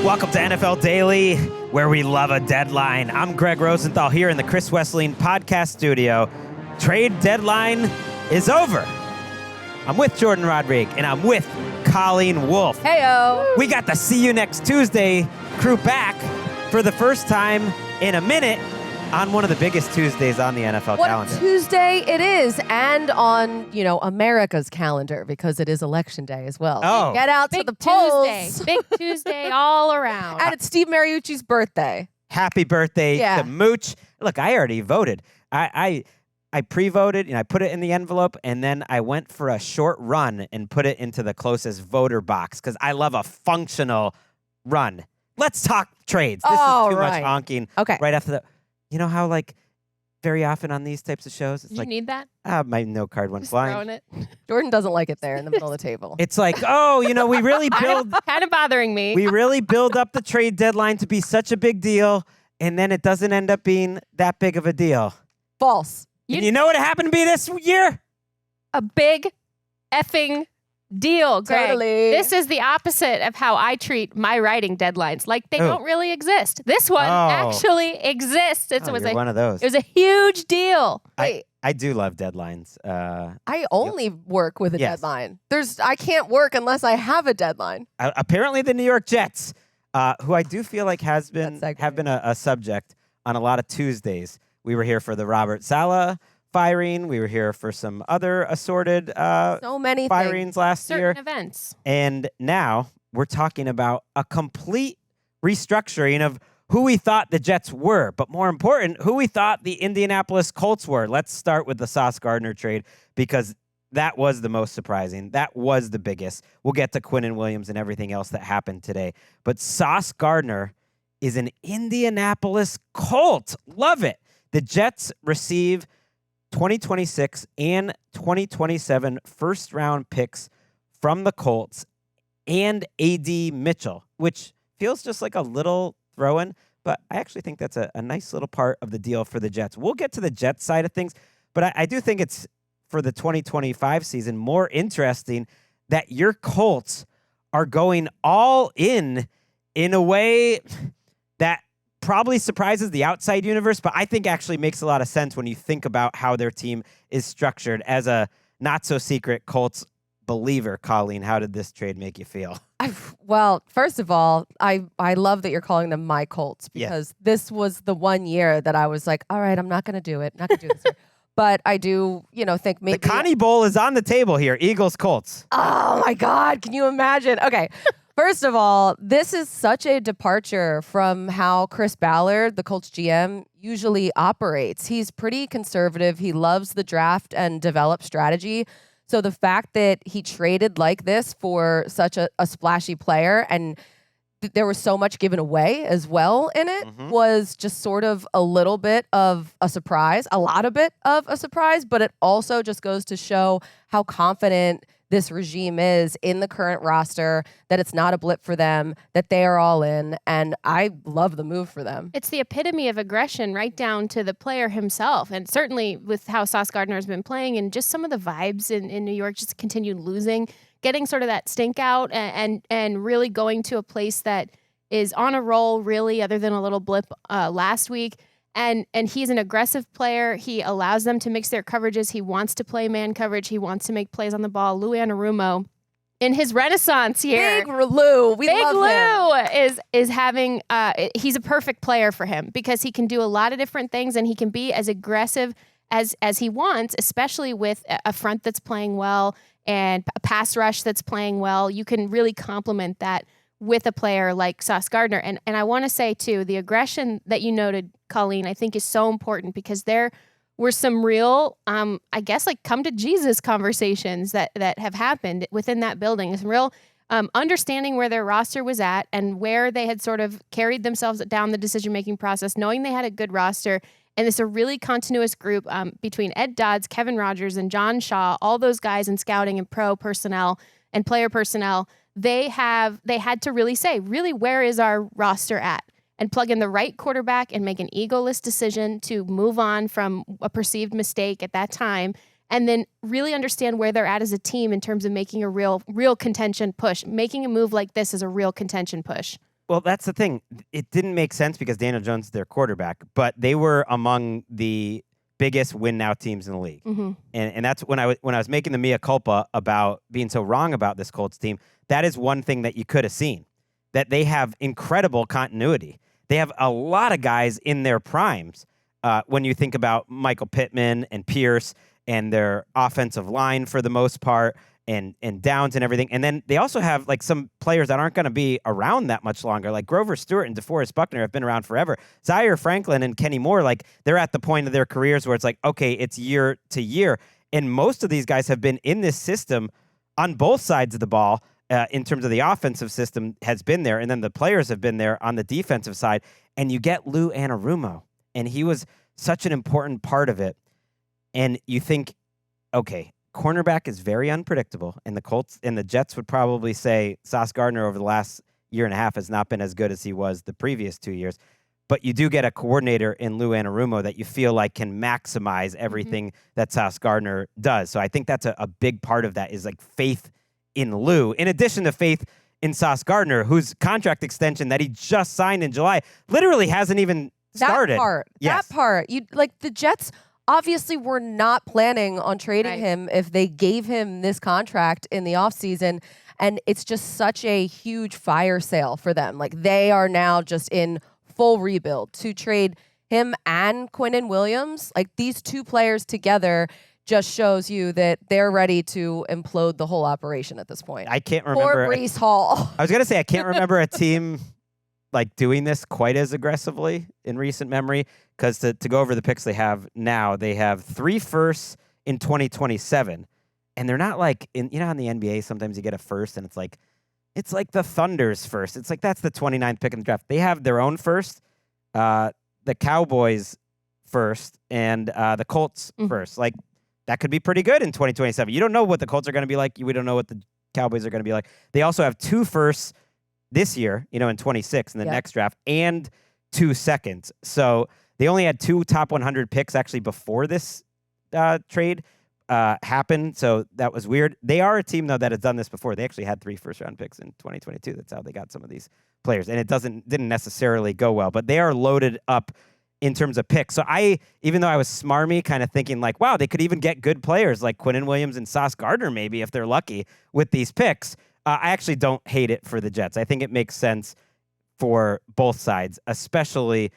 Welcome to NFL Daily, where we love a deadline. I'm Gregg Rosenthal here in the Chris Wesseling podcast studio. Trade deadline is over. I'm with Jourdan Rodrigue, and I'm with Colleen Wolfe. Heyo. We got the See You Next Tuesday crew back for the first time in a minute on one of the biggest Tuesdays on the NFL calendar. What Tuesday it is, and on, America's calendar, because it is election day as well. Oh. Get out to Big the polls. Tuesday. Big Tuesday all around. And it's Steve Mariucci's birthday. Happy birthday Yeah. to Mooch. Look, I already voted. I pre-voted, and I put it in the envelope, and then I went for a short run and put it into the closest voter box because I love a functional run. Let's talk trades. This is too much honking. Okay. Right after the, you know how very often on these types of shows, it's Did you need that? my note card went Just flying. throwing it. Jourdan doesn't like it there in the middle of the table. It's like, we really build Kind of bothering me. we really build up the trade deadline to be such a big deal, and then it doesn't end up being that big of a deal. False. And you know what happened to be this year? A big effing deal, Greg. Totally. This is the opposite of how I treat my writing deadlines. Like they Oh. don't really exist. This one actually exists. It was You're one of those. It was a huge deal. I do love deadlines. I only work with a Yes. deadline. I can't work unless I have a deadline. Apparently, the New York Jets, who I do feel like have been a subject on a lot of Tuesdays. We were here for the Robert Saleh firing. We were here for some other assorted So many firings last Certain year. events. And now we're talking about a complete restructuring of who we thought the Jets were, but more important, who we thought the Indianapolis Colts were. Let's start with the Sauce Gardner trade because that was the most surprising. That was the biggest. We'll get to Quinnen Williams and everything else that happened today. But Sauce Gardner is an Indianapolis Colt. Love it. The Jets receive 2026 and 2027 first-round picks from the Colts and A.D. Mitchell, which feels just like a little throw-in, but I actually think that's a nice little part of the deal for the Jets. We'll get to the Jets side of things, but I do think it's, for the 2025 season, more interesting that your Colts are going all in a way that probably surprises the outside universe, but I think actually makes a lot of sense when you think about how their team is structured. As a not-so-secret Colts believer, Colleen, how did this trade make you feel? Well, first of all, I love that you're calling them my Colts because this was the one year that I was like, all right, I'm not going to do it. Not going to do this year. But I do, think maybe... The Connie Bowl is on the table here. Eagles, Colts. Oh, my God. Can you imagine? Okay. First of all, this is such a departure from how Chris Ballard, the Colts GM, usually operates. He's pretty conservative. He loves the draft and develop strategy. So the fact that he traded like this for such a splashy player and there was so much given away as well in it was just sort of a little bit of a surprise, a lot of bit of a surprise, but it also just goes to show how confident this regime is in the current roster, that it's not a blip for them, that they are all in, and I love the move for them. It's the epitome of aggression right down to the player himself. And certainly with how Sauce Gardner has been playing and just some of the vibes in New York, just continued losing, getting sort of that stink out and really going to a place that is on a roll, really, other than a little blip last week. And he's an aggressive player. He allows them to mix their coverages. He wants to play man coverage. He wants to make plays on the ball. Lou Anarumo, in his renaissance here. Big Lou. We love him. Big Lou is having, he's a perfect player for him because he can do a lot of different things and he can be as aggressive as he wants, especially with a front that's playing well and a pass rush that's playing well. You can really complement that with a player like Sauce Gardner. And I want to say, too, the aggression that you noted, Colleen, I think is so important because there were some real, I guess, come to Jesus conversations that have happened within that building. Some real understanding where their roster was at and where they had sort of carried themselves down the decision-making process, knowing they had a good roster. And it's a really continuous group between Ed Dodds, Kevin Rogers, and John Shaw, all those guys in scouting and pro personnel and player personnel. They had to really say, where is our roster at? And plug in the right quarterback and make an egoless decision to move on from a perceived mistake at that time. And then really understand where they're at as a team in terms of making a real contention push. Making a move like this is a real contention push. Well, that's the thing. It didn't make sense because Daniel Jones is their quarterback, but they were among the biggest win now teams in the league. Mm-hmm. And that's when I was making the mea culpa about being so wrong about this Colts team. That is one thing that you could have seen, that they have incredible continuity. They have a lot of guys in their primes. When you think about Michael Pittman and Pierce and their offensive line for the most part, and Downs and everything. And then they also have like some players that aren't going to be around that much longer. Like Grover Stewart and DeForest Buckner have been around forever. Zaire Franklin and Kenny Moore, like they're at the point of their careers where it's like, okay, it's year to year. And most of these guys have been in this system on both sides of the ball in terms of the offensive system has been there. And then the players have been there on the defensive side. And you get Lou Anarumo. And he was such an important part of it. And you think, okay, cornerback is very unpredictable, and the Colts and the Jets would probably say Sauce Gardner over the last year and a half has not been as good as he was the previous 2 years. But you do get a coordinator in Lou Anarumo that you feel like can maximize everything that Sauce Gardner does. So I think that's a big part of that is like faith in Lou, in addition to faith in Sauce Gardner, whose contract extension that he just signed in July literally hasn't even started. That part. You like the Jets obviously were not planning on trading him if they gave him this contract in the offseason. And it's just such a huge fire sale for them. Like they are now just in full rebuild. To trade him and Quinnen Williams, like these two players together just shows you that they're ready to implode the whole operation at this point. I can't remember. Poor Breece Hall. I was going to say, I can't remember a team like doing this quite as aggressively in recent memory. Because to go over the picks they have now, they have 3 firsts in 2027. And they're not like, in the NBA, sometimes you get a first and it's like the Thunder's first. It's like that's the 29th pick in the draft. They have their own first, the Cowboys first, and the Colts first. Like that could be pretty good in 2027. You don't know what the Colts are going to be like. We don't know what the Cowboys are going to be like. They also have 2 firsts this year, in 26 in the next draft, and 2 seconds. So they only had 2 top 100 picks actually before this trade happened. So that was weird. They are a team, though, that has done this before. They actually had 3 first-round picks in 2022. That's how they got some of these players. And it didn't necessarily go well. But they are loaded up in terms of picks. So even though I was smarmy, kind of thinking like, wow, they could even get good players like Quinnen Williams and Sauce Gardner maybe if they're lucky with these picks. I actually don't hate it for the Jets. I think it makes sense for both sides, especially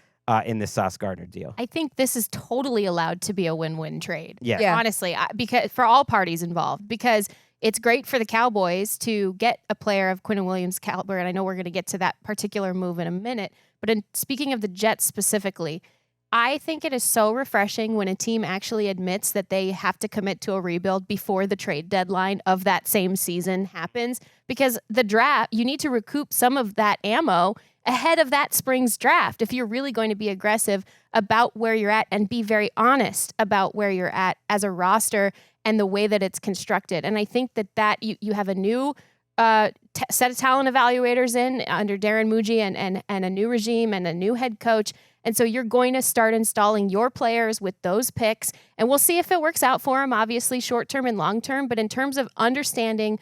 in this Sauce Gardner deal. I think this is totally allowed to be a win-win trade. Yeah. Honestly, because for all parties involved, because it's great for the Cowboys to get a player of Quinnen Williams' caliber, and I know we're going to get to that particular move in a minute. But speaking of the Jets specifically, I think it is so refreshing when a team actually admits that they have to commit to a rebuild before the trade deadline of that same season happens, because the draft, you need to recoup some of that ammo ahead of that spring's draft if you're really going to be aggressive about where you're at and be very honest about where you're at as a roster and the way that it's constructed. And I think that you have a new set of talent evaluators in under Darren Muji and a new regime and a new head coach. And so you're going to start installing your players with those picks, and we'll see if it works out for them, obviously short-term and long-term. But in terms of understanding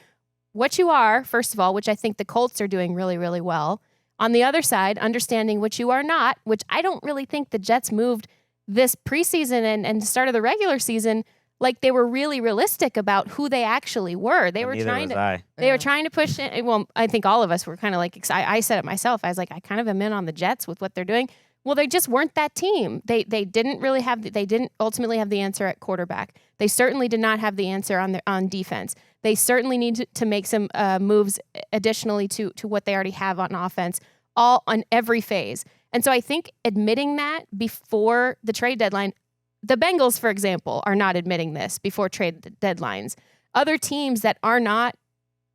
what you are, first of all, which I think the Colts are doing really, really well. On the other side, understanding what you are not, which I don't really think the Jets moved this preseason and the start of the regular season like they were really realistic about who they actually were. They were trying to push in. Well, I think all of us were kind of like, I said it myself. I was like, I kind of am in on the Jets with what they're doing. Well, they just weren't that team. They didn't ultimately have the answer at quarterback. They certainly did not have the answer on defense. They certainly need to make some moves additionally to what they already have on offense, all on every phase. And so I think admitting that before the trade deadline, the Bengals, for example, are not admitting this before trade deadlines. Other teams that are not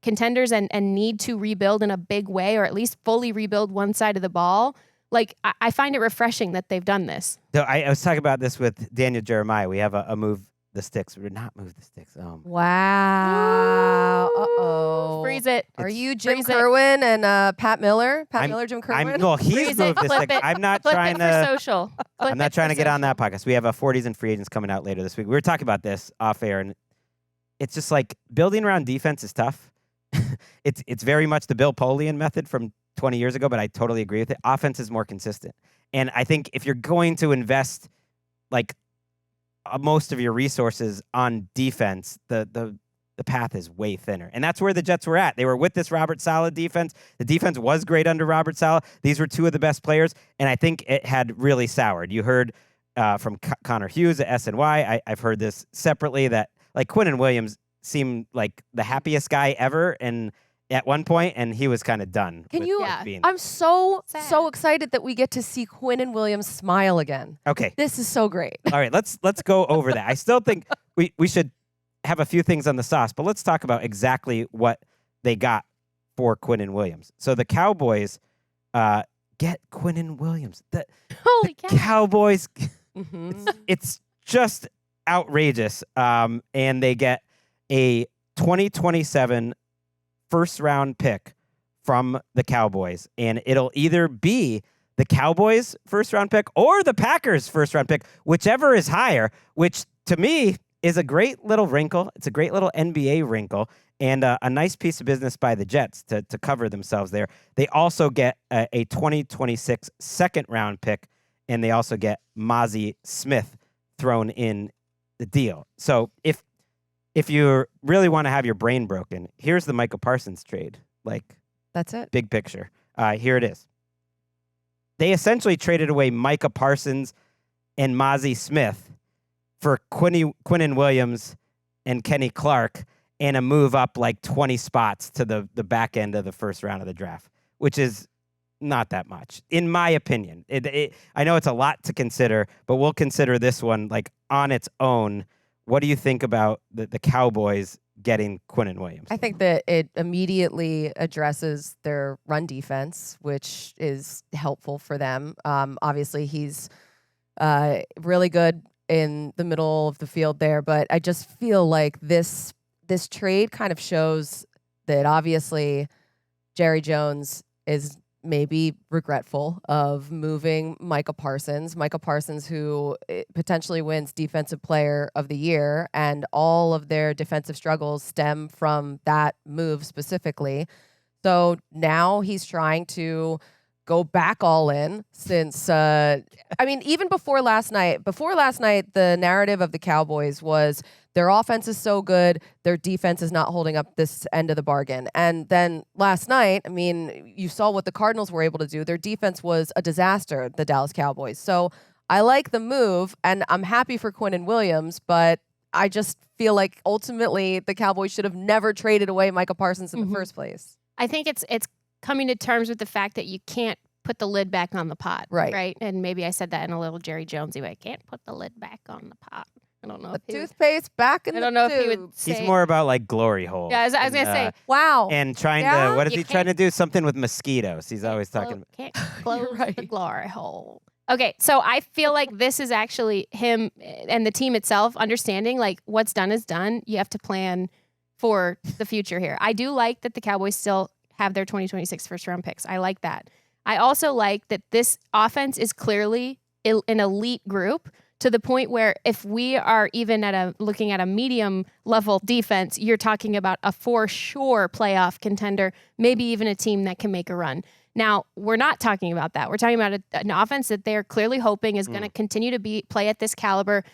contenders and need to rebuild in a big way, or at least fully rebuild one side of the ball, like, I find it refreshing that they've done this. So I was talking about this with Daniel Jeremiah. We have a move the sticks. We did not move the sticks. Wow. Uh-oh. Freeze it. Are you Jim Kerwin and Pat Miller? Jim Kerwin? No, he's moved the sticks. I'm not trying to. Social. I'm not trying to get on that podcast. We have a 40s and free agents coming out later this week. We were talking about this off air, and it's just like building around defense is tough. It's very much the Bill Polian method from 20 years ago, but I totally agree with it. Offense is more consistent. And I think if you're going to invest like most of your resources on defense, the path is way thinner. And that's where the Jets were at. They were with this Robert Saleh defense. The defense was great under Robert Saleh. These were two of the best players, and I think it had really soured. You heard from Connor Hughes at SNY. I've heard this separately that like Quinnen Williams seemed like the happiest guy ever, and at one point, and he was kind of done. Can with you? being I'm so Sad. excited that we get to see Quinnen Williams smile again. okay. This is so great. All right, let's go over that. I still think we should have a few things on the sauce, but let's talk about exactly what they got for Quinnen Williams. So the Cowboys get Quinnen Williams. Holy cow. Cowboys, Mm-hmm. it's just outrageous. And they get a 2027 first-round pick from the Cowboys, and it'll either be the Cowboys' first-round pick or the Packers' first-round pick, whichever is higher, which to me is a great little wrinkle. It's a great little NBA wrinkle and a nice piece of business by the Jets to cover themselves there. They also get a 2026 second-round pick, and they also get Mozzie Smith thrown in the deal. So if you really want to have your brain broken, here's the Micah Parsons trade. Like, That's it. big picture. Here it is. They essentially traded away Micah Parsons and Mozzie Smith for Quinnen Williams and Kenny Clark and a move up like 20 spots to the back end of the first round of the draft, which is not that much, in my opinion. I know it's a lot to consider, but we'll consider this one like on its own. What do you think about the Cowboys getting Quinnen Williams? I think that it immediately addresses their run defense, which is helpful for them. Obviously, he's really good in the middle of the field there, but I just feel like this trade kind of shows that obviously Jerry Jones is maybe regretful of moving Micah Parsons. Micah Parsons, who potentially wins Defensive Player of the Year, and all of their defensive struggles stem from that move specifically. So now he's trying to go back all in since, even before last night, the narrative of the Cowboys was their offense is so good, their defense is not holding up this end of the bargain. And then last night, you saw what the Cardinals were able to do. Their defense was a disaster, the Dallas Cowboys. So I like the move, and I'm happy for Quinnen Williams, but I just feel like ultimately the Cowboys should have never traded away Micah Parsons in the first place. I think it's coming to terms with the fact that you can't put the lid back on the pot. Right. And maybe I said that in a little Jerry Jonesy way. Can't put the lid back on the pot. I don't know. The toothpaste back in the tube. I don't know if he would say. He's more about like glory hole. Yeah, I was going to say. Wow. And trying Yeah? to, what is You he trying to do? Something with mosquitoes. He's always talking. Can't close right. the glory hole. Okay, so I feel like this is actually him and the team itself understanding like what's done is done. You have to plan for the future here. I do like that the Cowboys still have their 2026 first round picks. I like that. I also like that this offense is clearly an elite group to the point where if we are even looking at a medium level defense, you're talking about a for sure playoff contender, maybe even a team that can make a run. Now, we're not talking about that. We're talking about an offense that they're clearly hoping is going to continue to play at this caliber,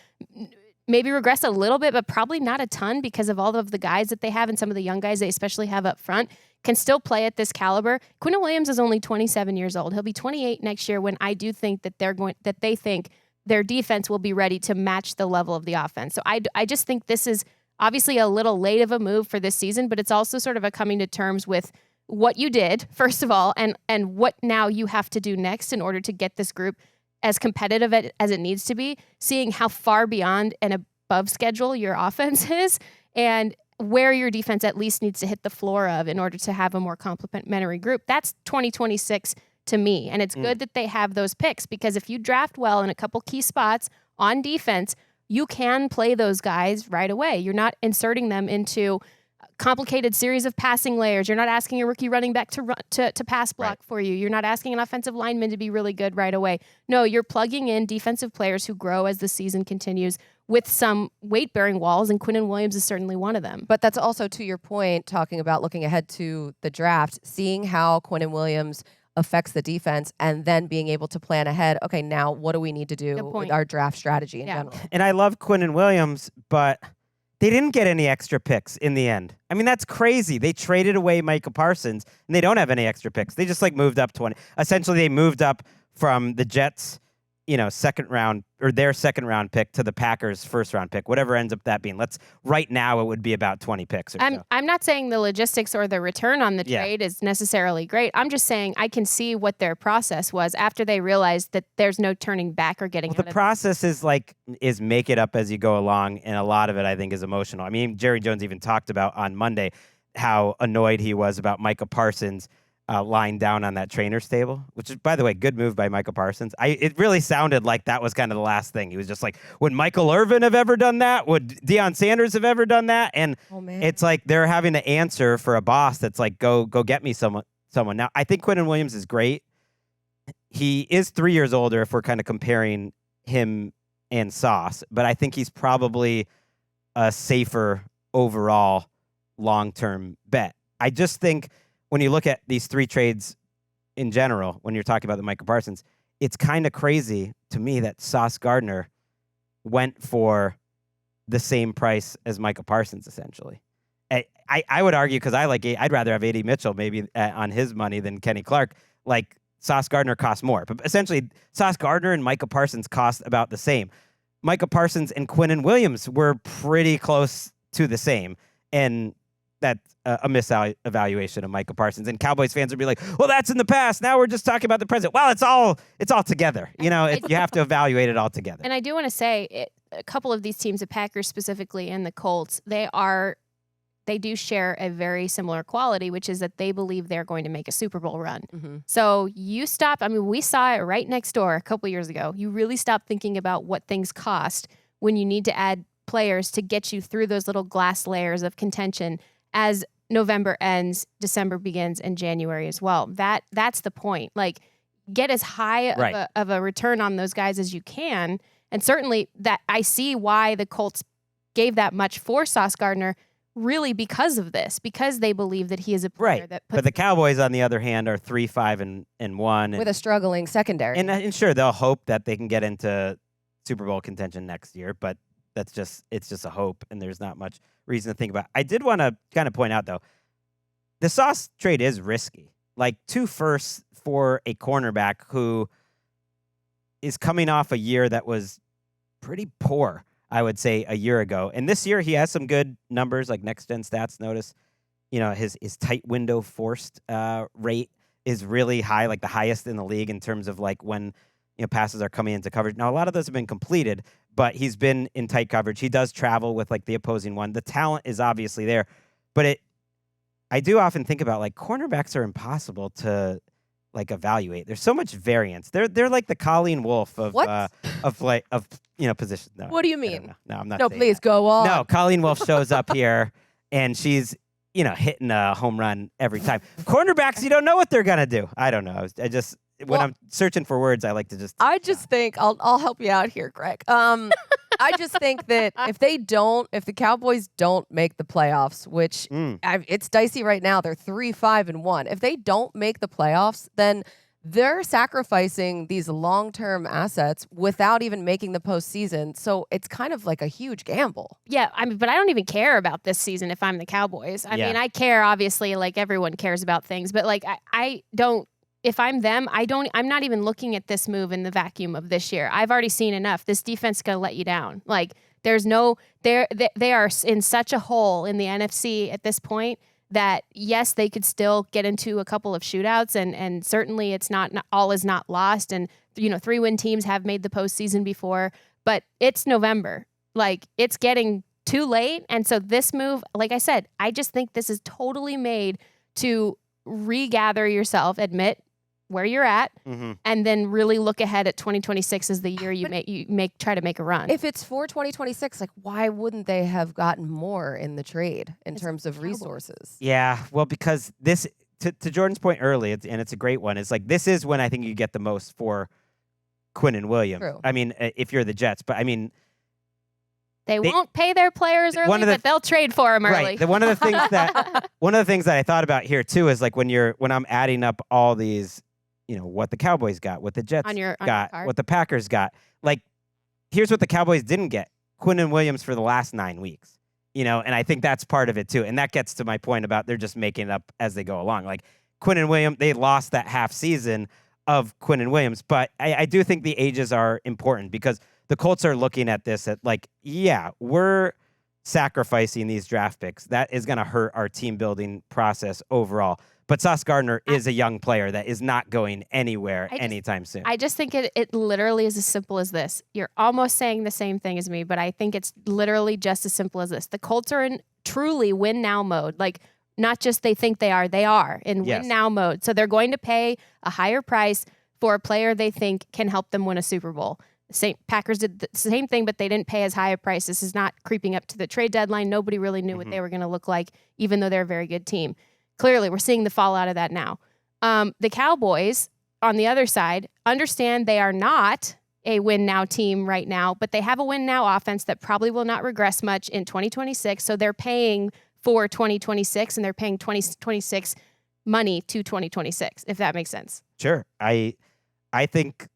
maybe regress a little bit, but probably not a ton because of all of the guys that they have and some of the young guys they especially have up front can still play at this caliber. Quinnen Williams is only 27 years old. He'll be 28 next year when I do think that they think their defense will be ready to match the level of the offense. So I just think this is obviously a little late of a move for this season, but it's also sort of a coming to terms with what you did, first of all, and what now you have to do next in order to get this group as competitive as it needs to be, seeing how far beyond and above schedule your offense is and where your defense at least needs to hit the floor of in order to have a more complementary group. That's 2026 to me. And it's good that they have those picks because if you draft well in a couple key spots on defense, you can play those guys right away. You're not inserting them into complicated series of passing layers. You're not asking a rookie running back to pass block for you. You're not asking an offensive lineman to be really good right away. No, you're plugging in defensive players who grow as the season continues with some weight-bearing walls, and Quinnen Williams is certainly one of them. But that's also, to your point, talking about looking ahead to the draft, seeing how Quinnen Williams affects the defense, and then being able to plan ahead. Okay, now what do we need to do with our draft strategy in general? And I love Quinnen Williams, but they didn't get any extra picks in the end. I mean, that's crazy. They traded away Micah Parsons, and they don't have any extra picks. They just moved up 20. Essentially, they moved up from the Jets, second round or their second round pick to the Packers' first round pick, whatever ends up that being. Right now it would be about 20 picks or so. I'm not saying the logistics or the return on the trade is necessarily great. I'm just saying I can see what their process was after they realized that there's no turning back or getting out of the process is make it up as you go along, and a lot of it I think is emotional. I mean, Jerry Jones even talked about on Monday how annoyed he was about Micah Parsons lying down on that trainer's table, which is, by the way, good move by Micah Parsons. It really sounded like that was kind of the last thing. He was just like, would Michael Irvin have ever done that? Would Deion Sanders have ever done that? And it's like they're having to answer for a boss that's like, go get me someone. Now, I think Quinnen Williams is great. He is 3 years older if we're kind of comparing him and Sauce, but I think he's probably a safer overall long-term bet. I just think when you look at these three trades in general, when you're talking about the Micah Parsons, it's kind of crazy to me that Sauce Gardner went for the same price as Micah Parsons, essentially. I would argue, because I'd rather have A.D. Mitchell maybe on his money than Kenny Clark. Sauce Gardner costs more. But essentially, Sauce Gardner and Micah Parsons cost about the same. Micah Parsons and Quinnen Williams were pretty close to the same. And that's a misevaluation of Micah Parsons, and Cowboys fans would be like, "Well, that's in the past. Now we're just talking about the present." Well, it's all together. You have to evaluate it all together. And I do want to say, a couple of these teams, the Packers specifically and the Colts, they do share a very similar quality, which is that they believe they're going to make a Super Bowl run. Mm-hmm. So we saw it right next door a couple years ago. You really stop thinking about what things cost when you need to add players to get you through those little glass layers of contention as November ends, December begins, and January as well. That's the point. Get as high of a return on those guys as you can. And certainly that I see why the Colts gave that much for Sauce Gardner, really because of this, because they believe that he is a player that puts. But the Cowboys, on the other hand, are 3-5-1 with a struggling secondary. And sure, they'll hope that they can get into Super Bowl contention next year, but it's just a hope, and there's not much reason to think about. I did want to kind of point out, though, the Sauce trade is risky. 2 firsts for a cornerback who is coming off a year that was pretty poor, I would say, a year ago. And this year he has some good numbers, like next-gen stats. Notice, his tight window forced rate is really high, the highest in the league in terms of when passes are coming into coverage. Now, a lot of those have been completed, but he's been in tight coverage. He does travel with the opposing one. The talent is obviously there, but I do often think about cornerbacks are impossible to evaluate. There's so much variance. They're like the Colleen Wolfe of positions. No, what do you mean? No, I'm not. No, please go on. No, Colleen Wolfe shows up here and she's hitting a home run every time. Cornerbacks, you don't know what they're gonna do. I don't know. When I'm searching for words, I like to just. I just think I'll help you out here, Gregg. I just think that if the Cowboys don't make the playoffs, which it's dicey right now, they're 3-5-1. If they don't make the playoffs, then they're sacrificing these long-term assets without even making the postseason. So it's kind of like a huge gamble. Yeah, but I don't even care about this season if I'm the Cowboys. I mean, I care, obviously, everyone cares about things, but I don't. If I'm them, I'm not even looking at this move in the vacuum of this year. I've already seen enough. This defense is going to let you down. They are in such a hole in the NFC at this point that, yes, they could still get into a couple of shootouts, and certainly it's not all is not lost. And, 3-win teams have made the postseason before, but it's November. It's getting too late. And so this move, like I said, I just think this is totally made to regather yourself, admit where you're at, and then really look ahead at 2026 as the year you try to make a run. If it's for 2026, why wouldn't they have gotten more in the trade in terms of resources? Yeah, well, because this, to Jourdan's point early, and it's a great one, it's this is when I think you get the most for Quinnen Williams. True. I mean, if you're the Jets, but I mean, They won't pay their players early, but they'll trade for them early. Right. One of the things that I thought about here too is like when I'm adding up all these, what the Cowboys got, what the Jets got, what the Packers got. Like, here's what the Cowboys didn't get: Quinnen Williams for the last 9 weeks. And I think that's part of it too. And that gets to my point about they're just making it up as they go along. Like Quinnen Williams, they lost that half season of Quinnen Williams, but I do think the ages are important because the Colts are looking at this at like, yeah, we're sacrificing these draft picks. That is going to hurt our team building process overall. But Sauce Gardner is a young player that is not going anywhere anytime soon. I just think it literally is as simple as this. You're almost saying the same thing as me, but I think it's literally just as simple as this. The Colts are in truly win now mode. Like, not just they think they are in win now mode. So they're going to pay a higher price for a player they think can help them win a Super Bowl. Packers did the same thing, but they didn't pay as high a price. This is not creeping up to the trade deadline. Nobody really knew what they were going to look like, even though they're a very good team. Clearly, we're seeing the fallout of that now. The Cowboys, on the other side, understand they are not a win-now team right now, but they have a win-now offense that probably will not regress much in 2026, so they're paying for 2026, and they're paying 2026 money to 2026, if that makes sense. Sure. I think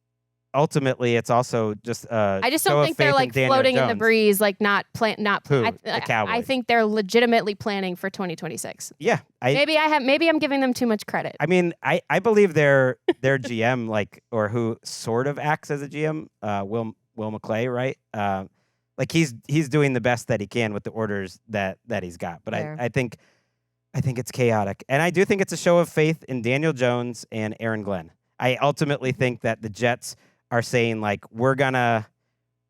ultimately it's also just I just don't think they're like floating in the breeze, like not the Cowboys. I think they're legitimately planning for 2026. Yeah. Maybe I'm giving them too much credit. I mean, I believe their GM, like, or who sort of acts as a GM, Will McClay, right? Like he's doing the best that he can with the orders that he's got. But I think it's chaotic. And I do think it's a show of faith in Daniel Jones and Aaron Glenn. I ultimately think that the Jets are saying, like, we're gonna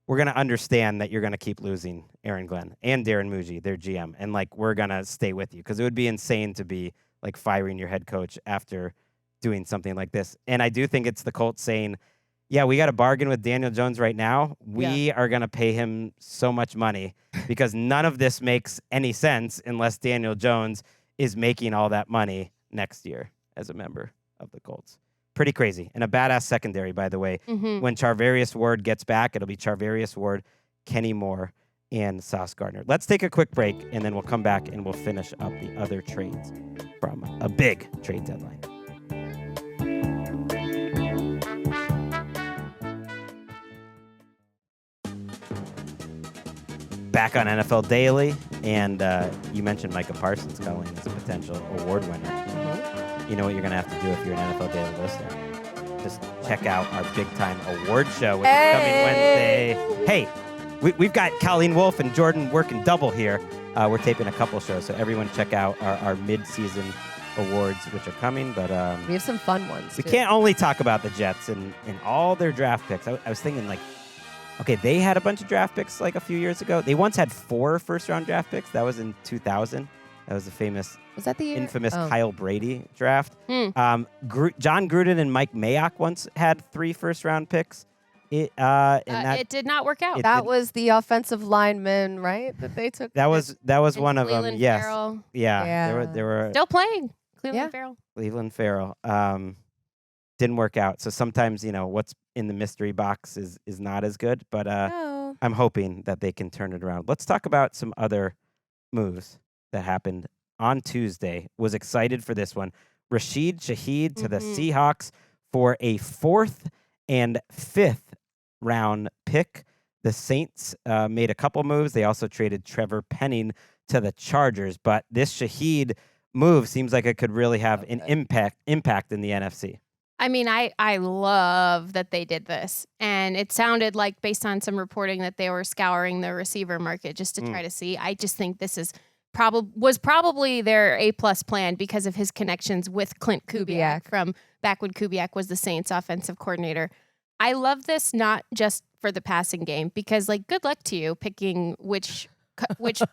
understand that you're gonna keep losing Aaron Glenn and Darren Muji, their GM, and like we're gonna stay with you because it would be insane to be like firing your head coach after doing something like this. And I do think it's the Colts saying, yeah, we got a bargain with Daniel Jones right now. We are gonna pay him so much money because none of this makes any sense unless Daniel Jones is making all that money next year as a member of the Colts. Pretty crazy. And a badass secondary, by the way. When Charvarius Ward gets back, it'll be Charvarius Ward, Kenny Moore, and Sauce Gardner. Let's take a quick break, and then we'll come back and we'll finish up the other trades from a big trade deadline. Back on NFL Daily, and you mentioned Micah Parsons, Colleen, as a potential award winner. You know what you're going to have to do if you're an NFL Daily listener. Just check out our big-time award show, which is coming Wednesday. Hey, we've got Colleen, Wolfe, and Jourdan working double here. We're taping a couple shows, so everyone check out our mid-season awards, which are coming. But we have some fun ones, We can't only talk about the Jets and all their draft picks. I was thinking, like, okay, they had a bunch of draft picks like a few years ago. They once had 4 first-round draft picks. That was in 2000. That was the famous, was that the year? Infamous Kyle Brady draft. John Gruden and Mike Mayock once had 3 first-round picks. It did not work out. That was the offensive lineman, right? That they took. That was one of them. Yes. Farrell. Yeah. There were still playing. Cleveland Farrell. Didn't work out. So sometimes, what's in the mystery box is not as good. But I'm hoping that they can turn it around. Let's talk about some other moves that happened on Tuesday. Was excited for this one. Rashid Shaheed to the Seahawks for a 4th and 5th round pick. The Saints made a couple moves. They also traded Trevor Penning to the Chargers. But this Shaheed move seems like it could really have an impact in the NFC. I mean, I love that they did this. And it sounded like, based on some reporting, that they were scouring the receiver market just to try to see. I just think this is probably their A-plus plan because of his connections with Clint Kubiak from back when Kubiak was the Saints offensive coordinator. I love this not just for the passing game because, like, good luck to you picking which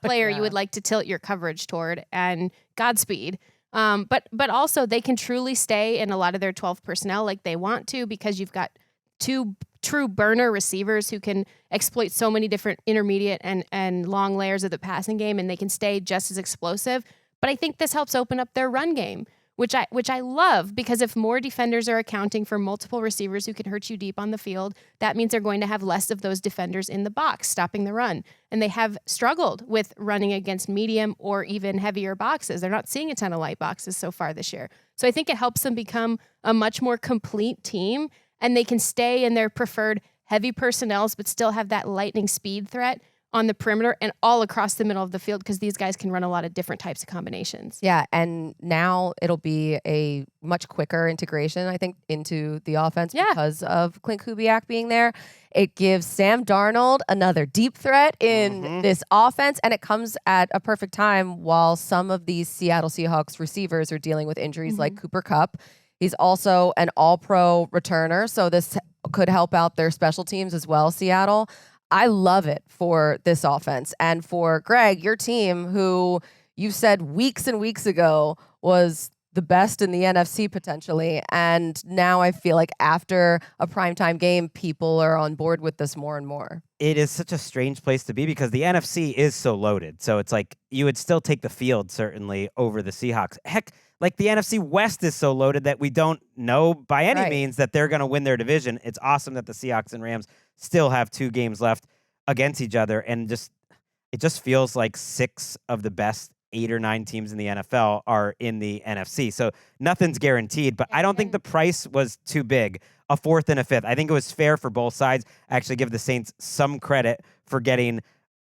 player you would like to tilt your coverage toward, and Godspeed. But also they can truly stay in a lot of their 12 personnel like they want to because you've got 2 true burner receivers who can exploit so many different intermediate and long layers of the passing game, and they can stay just as explosive. But I think this helps open up their run game, which I love, because if more defenders are accounting for multiple receivers who can hurt you deep on the field, that means they're going to have less of those defenders in the box stopping the run. And they have struggled with running against medium or even heavier boxes. They're not seeing a ton of light boxes so far this year. So I think it helps them become a much more complete team, and they can stay in their preferred heavy personnels but still have that lightning speed threat on the perimeter and all across the middle of the field, because these guys can run a lot of different types of combinations. Yeah, and now it'll be a much quicker integration, I think, into the offense because of Clint Kubiak being there. It gives Sam Darnold another deep threat in this offense, and it comes at a perfect time while some of these Seattle Seahawks receivers are dealing with injuries like Cooper Kupp. He's also an all-pro returner, so this could help out their special teams as well, Seattle. I love it for this offense. And for Gregg, your team, who you said weeks and weeks ago was the best in the NFC potentially. And now I feel like after a primetime game, people are on board with this more and more. It is such a strange place to be because the NFC is so loaded. So it's like you would still take the field, certainly, over the Seahawks. Heck, like the NFC West is so loaded that we don't know by any means that they're going to win their division. It's awesome that the Seahawks and Rams still have 2 games left against each other. And it just feels like 6 of the best 8 or 9 teams in the NFL are in the NFC. So nothing's guaranteed, but I don't think the price was too big. A 4th and a 5th. I think it was fair for both sides. I actually give the Saints some credit for getting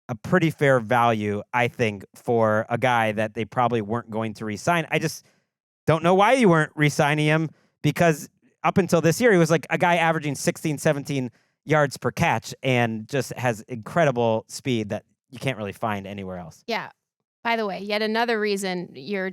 a pretty fair value, I think, for a guy that they probably weren't going to re-sign. I just don't know why you weren't re-signing him, because up until this year, he was like a guy averaging 16, 17 yards per catch and just has incredible speed that you can't really find anywhere else. Yeah. By the way, yet another reason you're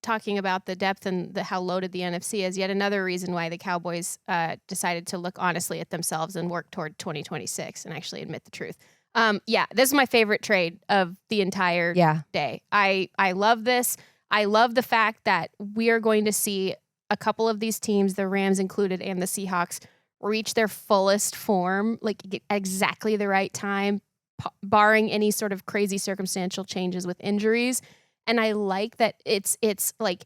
talking about the depth and how loaded the NFC is, yet another reason why the Cowboys decided to look honestly at themselves and work toward 2026 and actually admit the truth. This is my favorite trade of the entire day. I love this. I love the fact that we are going to see a couple of these teams, the Rams included and the Seahawks, reach their fullest form, like at exactly the right time, barring any sort of crazy circumstantial changes with injuries. And I like that it's like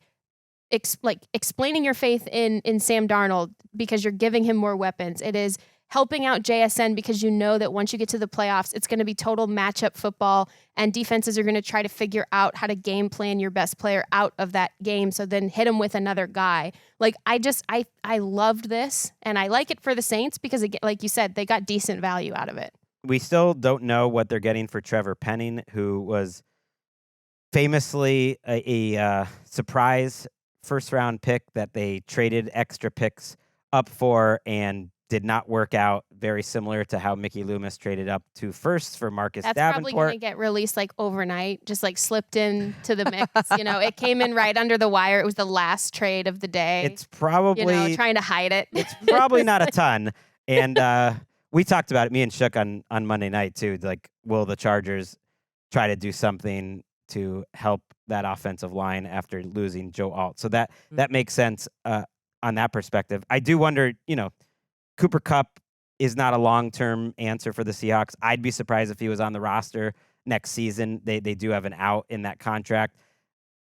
explaining your faith in Sam Darnold because you're giving him more weapons. It is helping out JSN because you know that once you get to the playoffs, it's going to be total matchup football, and defenses are going to try to figure out how to game plan your best player out of that game, so then hit him with another guy. Like, I loved this, and I like it for the Saints because, again, like you said, they got decent value out of it. We still don't know what they're getting for Trevor Penning, who was famously a surprise first-round pick that they traded extra picks up for and did not work out, very similar to how Mickey Loomis traded up 2 firsts for Marcus Davenport. That's probably going to get released like overnight, just like slipped into the mix. It came in right under the wire. It was the last trade of the day. It's probably trying to hide it. It's probably not a ton. And we talked about it, me and Shook on Monday night too. Like, will the Chargers try to do something to help that offensive line after losing Joe Alt? So that makes sense on that perspective. I do wonder, Cooper Kupp is not a long-term answer for the Seahawks. I'd be surprised if he was on the roster next season. They do have an out in that contract.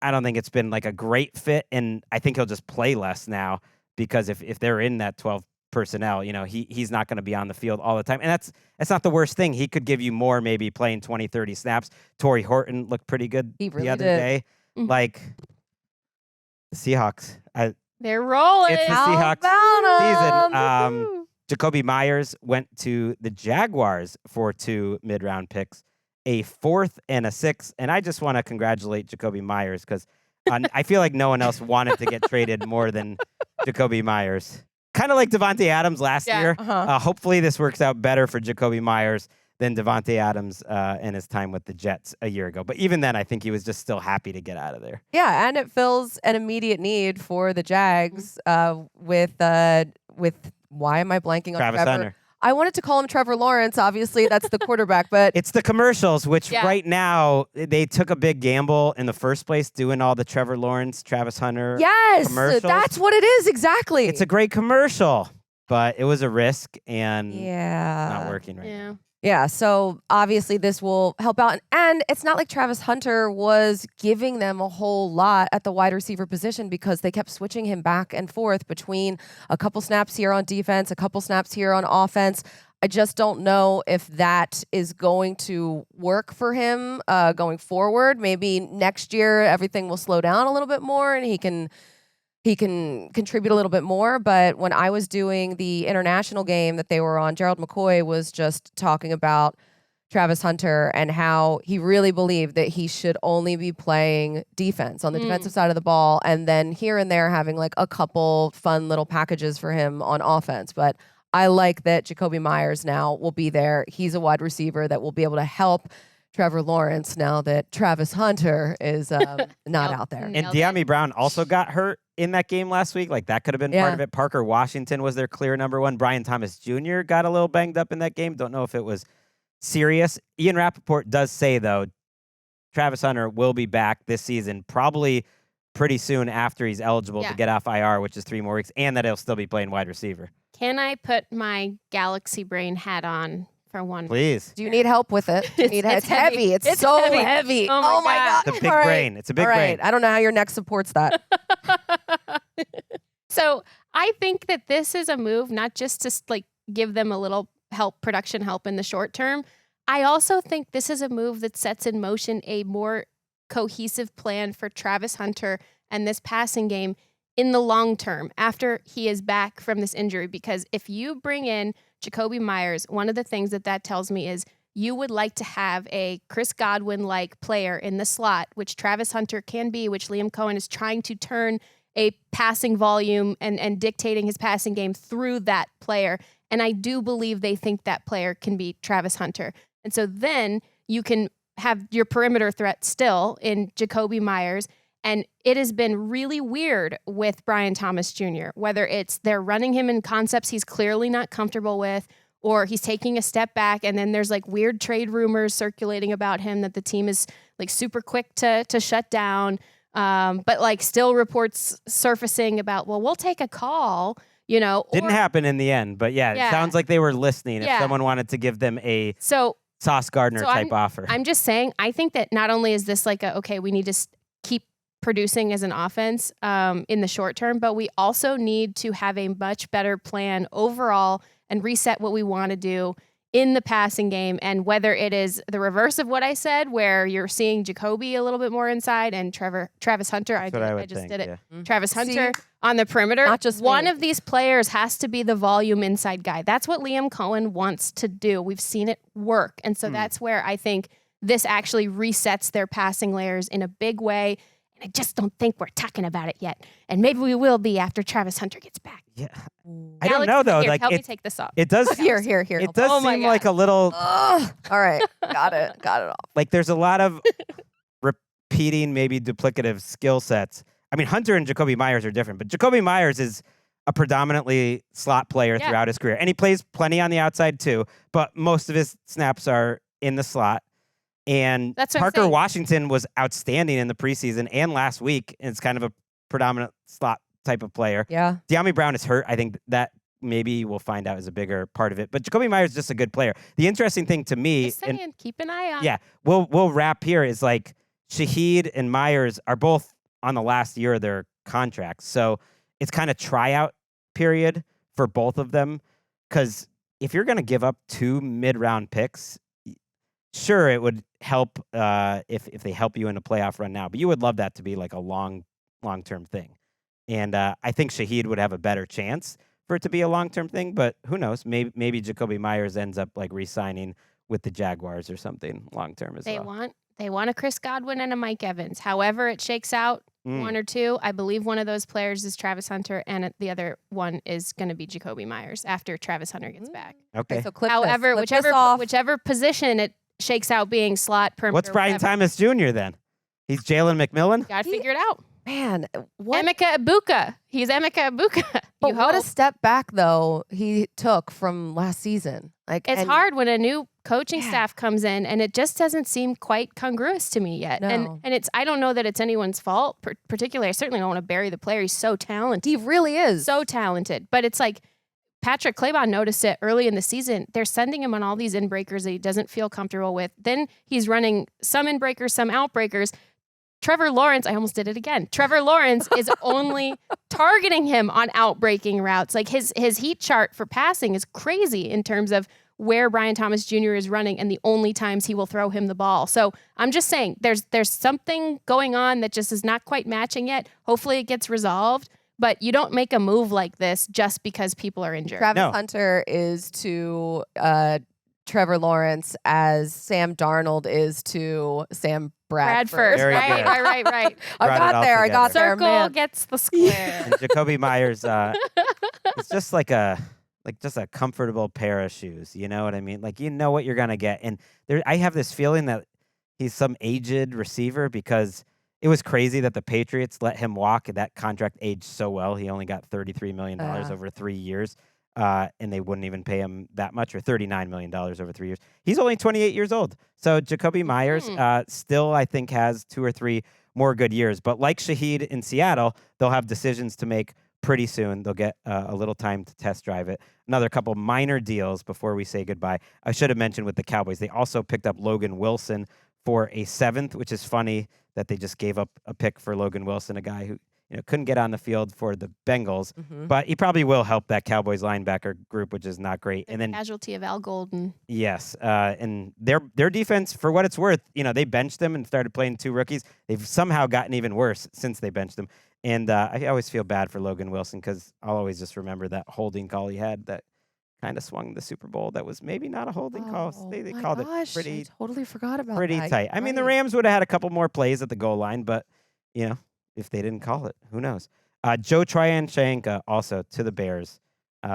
I don't think it's been like a great fit, and I think he'll just play less now because if they're in that 12 personnel, he's not going to be on the field all the time. And that's not the worst thing. He could give you more, maybe playing 20, 30 snaps. Torrey Horton looked pretty good the other day. Mm-hmm. Like, the Seahawks. They're rolling. It's the Seahawks season. Jakobi Meyers went to the Jaguars for 2 mid-round picks, a 4th and a 6th. And I just want to congratulate Jakobi Meyers because I feel like no one else wanted to get traded more than Jakobi Meyers. Kind of like Devontae Adams last year. Hopefully this works out better for Jakobi Meyers than Devontae Adams and his time with the Jets a year ago. But even then, I think he was just still happy to get out of there. Yeah, and it fills an immediate need for the Jags with why am I blanking on Travis Trevor? Hunter. I wanted to call him Trevor Lawrence. Obviously, that's the quarterback, but it's the commercials, which right now they took a big gamble in the first place doing all the Trevor Lawrence, Travis Hunter commercials. That's what it is, exactly. It's a great commercial, but it was a risk and not working right now. Yeah, so obviously this will help out. And it's not like Travis Hunter was giving them a whole lot at the wide receiver position because they kept switching him back and forth between a couple snaps here on defense, a couple snaps here on offense. I just don't know if that is going to work for him going forward. Maybe next year everything will slow down a little bit more and he can contribute a little bit more. But when I was doing the international game that they were on, Gerald McCoy was just talking about Travis Hunter and how he really believed that he should only be playing defense on the defensive side of the ball, and then here and there having like a couple fun little packages for him on offense. But I like that Jakobi Meyers now will be there. He's a wide receiver that will be able to help Trevor Lawrence now that Travis Hunter is not out there. And Nailed De'Ami Brown also got hurt in that game last week. Like, that could have been part of it. Parker Washington was their clear number one. Brian Thomas Jr. got a little banged up in that game. Don't know if it was serious. Ian Rappaport does say, though, Travis Hunter will be back this season, probably pretty soon after he's eligible to get off IR, which is 3 more weeks, and that he'll still be playing wide receiver. Can I put my Galaxy Brain hat on for one? Please. Do you need help with it? It's heavy. It's so heavy. Oh my God. It's a big brain. It's a big brain. I don't know how your neck supports that. So I think that this is a move not just to like give them a little production help in the short term. I also think this is a move that sets in motion a more cohesive plan for Travis Hunter and this passing game in the long term after he is back from this injury. Because if you bring in Jakobi Meyers, one of the things that tells me is you would like to have a Chris Godwin-like player in the slot, which Travis Hunter can be, which Liam Cohen is trying to turn a passing volume and dictating his passing game through that player. And I do believe they think that player can be Travis Hunter. And so then you can have your perimeter threat still in Jakobi Meyers. And it has been really weird with Brian Thomas Jr., whether it's they're running him in concepts he's clearly not comfortable with, or he's taking a step back, and then there's like weird trade rumors circulating about him that the team is like super quick to shut down. But like still reports surfacing about, well, we'll take a call, you know. Didn't happen in the end, but it sounds like they were listening if someone wanted to give them a Sauce Gardner type offer. I'm just saying, I think that not only is this like we need to keep producing as an offense in the short term, but we also need to have a much better plan overall and reset what we want to do in the passing game. And whether it is the reverse of what I said, where you're seeing Jakobi a little bit more inside and Travis Hunter, I just did it. Yeah. Travis Hunter on the perimeter. Not just one of these players has to be the volume inside guy. That's what Liam Cohen wants to do. We've seen it work. And so that's where I think this actually resets their passing layers in a big way. I just don't think we're talking about it yet. And maybe we will be after Travis Hunter gets back. Yeah. I don't know, though. Here, Like, help me take this off. It does. Here. It does seem like a little. All right. Got it off. Like, there's a lot of repeating, maybe duplicative skill sets. I mean, Hunter and Jakobi Meyers are different, but Jakobi Meyers is a predominantly slot player throughout his career. And he plays plenty on the outside, too. But most of his snaps are in the slot. And Parker Washington was outstanding in the preseason and last week. And it's kind of a predominant slot type of player. Yeah. De'Ami Brown is hurt. I think that maybe we'll find out is a bigger part of it. But Jakobi Meyers is just a good player. The interesting thing to me, and keep an eye on. Yeah, we'll wrap here is like Shaheed and Meyers are both on the last year of their contracts. So it's kind of tryout period for both of them. Because if you're going to give up 2 mid-round picks, sure, it would help if they help you in a playoff run now. But you would love that to be like a long-term thing. And I think Shaheed would have a better chance for it to be a long-term thing. But who knows? Maybe Jakobi Meyers ends up like re-signing with the Jaguars or something long-term as well. They want a Chris Godwin and a Mike Evans. However it shakes out, 1 or 2, I believe one of those players is Travis Hunter, and the other one is going to be Jakobi Meyers after Travis Hunter gets back. Okay. So however, whichever position it shakes out being slot, perimeter. What's Brian Thomas Jr. then? He's Jalen McMillan? Got to figure it out. Man, what? Emeka Egbuka. He's Emeka Egbuka. But what a step back, though, he took from last season. Like, it's hard when a new coaching staff comes in, and it just doesn't seem quite congruous to me yet. No. And I don't know that it's anyone's fault, particularly. I certainly don't want to bury the player. He's so talented. He really is. So talented. But it's like, Patrick Claybon noticed it early in the season. They're sending him on all these in-breakers that he doesn't feel comfortable with. Then he's running some in-breakers, some out-breakers. Trevor Lawrence, I almost did it again. Trevor Lawrence is only targeting him on out-breaking routes. Like his heat chart for passing is crazy in terms of where Brian Thomas Jr. is running and the only times he will throw him the ball. So I'm just saying there's something going on that just is not quite matching yet. Hopefully it gets resolved. But you don't make a move like this just because people are injured. Travis Hunter is to Trevor Lawrence as Sam Darnold is to Sam Bradford. Very Right. good. I Brought got it there. all I got there, Circle man. gets the square. And Jakobi Meyers, it's just like just a comfortable pair of shoes. You know what I mean? Like, you know what you're going to get. And I have this feeling that he's some aged receiver because it was crazy that the Patriots let him walk. That contract aged so well. He only got $33 million over 3 years, and they wouldn't even pay him that much, or $39 million over 3 years. He's only 28 years old. So Jakobi Meyers still, I think, has 2 or 3 more good years. But like Shaheed in Seattle, they'll have decisions to make pretty soon. They'll get a little time to test drive it. Another couple minor deals before we say goodbye. I should have mentioned with the Cowboys, they also picked up Logan Wilson for a 7th, which is funny that they just gave up a pick for Logan Wilson, a guy who couldn't get on the field for the Bengals, but he probably will help that Cowboys linebacker group, which is not great. And then Casualty of Al Golden. Yes, and their defense, for what it's worth, they benched them and started playing 2 rookies. They've somehow gotten even worse since they benched them. And I always feel bad for Logan Wilson because I'll always just remember that holding call he had that kind of swung the Super Bowl. That was maybe not a holding call. They called it pretty. I totally forgot about pretty that. tight. I mean, the Rams would have had a couple more plays at the goal line, but if they didn't call it, who knows? Joe Tryon-Shoyinka also to the Bears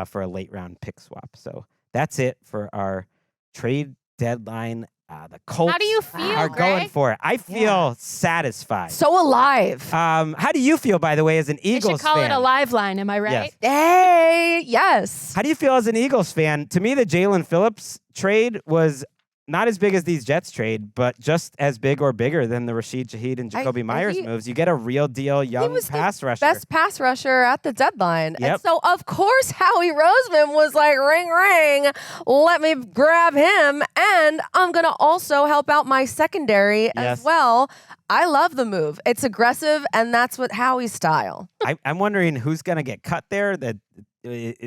for a late round pick swap. So that's it for our trade deadline. The Colts How do you feel, are going Greg? for it. I feel satisfied. So alive. How do you feel, by the way, as an They Eagles should call fan? it a live line, am I right? Yes. Hey, yes. How do you feel as an Eagles fan? To me, the Jalen Phillips trade was not as big as these Jets trade, but just as big or bigger than the Rashid, Shaheed, and Jakobi Meyers moves. You get a real deal young pass rusher. Best pass rusher at the deadline. Yep. And so, of course, Howie Roseman was like, ring, ring, let me grab him. And I'm going to also help out my secondary as well. I love the move. It's aggressive, and that's what Howie's style. I'm wondering who's going to get cut there. That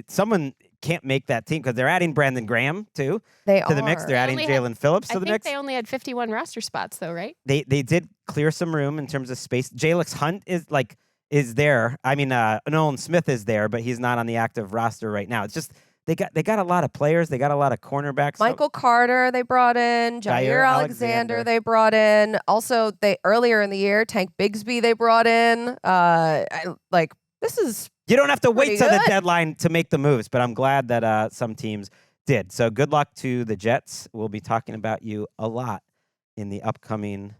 someone can't make that team because they're adding Brandon Graham to the mix. They're adding Jalen Phillips to the mix. I think they only had 51 roster spots, though, right? They did clear some room in terms of space. Jalix Hunt is there. I mean, Nolan Smith is there, but he's not on the active roster right now. It's just they got a lot of players. They got a lot of cornerbacks. Michael Carter they brought in. Jair Alexander they brought in. Also, earlier in the year, Tank Bigsby they brought in. This is. You don't have to wait till the good. deadline to make the moves, but I'm glad that some teams did. So good luck to the Jets. We'll be talking about you a lot in the upcoming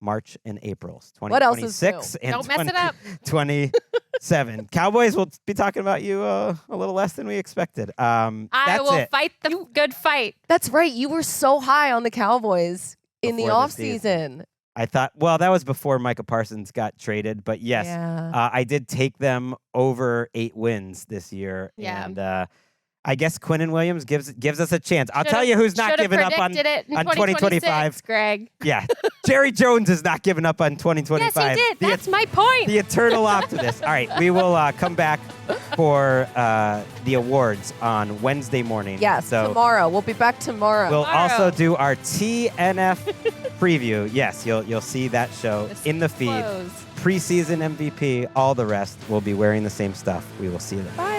March and April. What else is 2026 and Don't mess it up. 27. Cowboys will be talking about you a little less than we expected. I will fight the good fight. That's right. You were so high on the Cowboys in the Before the offseason. I thought, well, that was before Micah Parsons got traded, but yes, I did take them over 8 wins this year. Yeah. And I guess Quinnen Williams gives us a chance. I'll tell you who's not giving up on 2025. Greg. Yeah. Jerry Jones is not giving up on 2025. Yes, he did. That's my point. The eternal optimist. All right. We will come back for the awards on Wednesday morning. Yes, so tomorrow. We'll be back tomorrow. We'll also do our TNF preview. Yes, you'll see that show in the feed. Preseason MVP, all the rest. We'll be wearing the same stuff. We will see you then. Bye.